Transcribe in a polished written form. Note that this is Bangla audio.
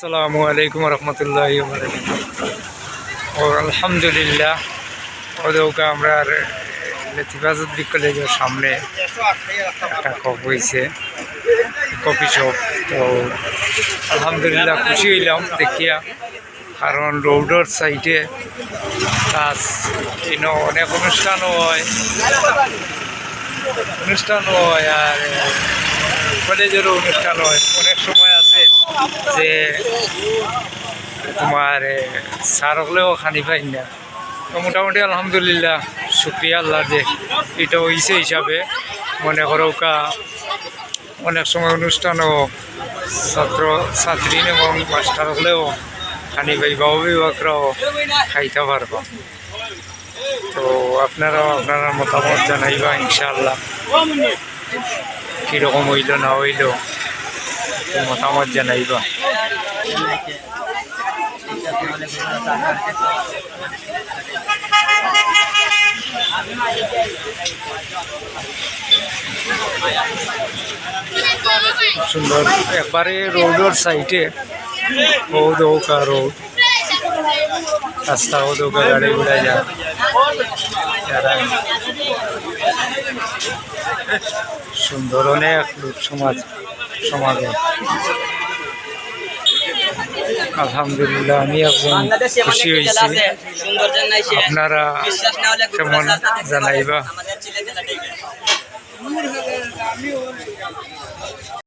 আসসালামু আলাইকুম রহমতুল্লাহ ও আলহামদুলিল্লাহ ওদেরকে আমরা লেথিবাজুদ্দি কলেজের সামনে একটা হয়েছে কফি শপ। তো আলহামদুলিল্লাহ খুশি হইলাম দেখিয়া, কারণ রোডের সাইডে কাজ অনেক অনুষ্ঠানও হয় আর কলেজেরও অনুষ্ঠান হয়। অনেক সময় আছে যে তোমার সার হলেও খানি পাই না। তো মোটামুটি আলহামদুলিল্লাহ শুক্রিয়া আল্লাহ যে এটা হয়েছে হিসাবে মনে করো অনেক সময় অনুষ্ঠানও ছাত্র ছাত্রী এবং মাস্টার হলেও খানি পাইবা, অভিভাবকরাও খাইতে পারবো। তো আপনারাও আপনার মতামত জানাইবা ইনশাআল্লাহ, কীরকম হইল না হইল মতামত জানাইবা। সুন্দর একবারে রোডের সাইডে দৌকা রোড, রাস্তা দৌকা গাড়ি ঘোড়া যায়। সুন্দর অনেক লোক সমাগম। আলহামদুলিল্লাহ আমি একদম খুশি হয়েছি। আপনারা কেমন জানাইবা।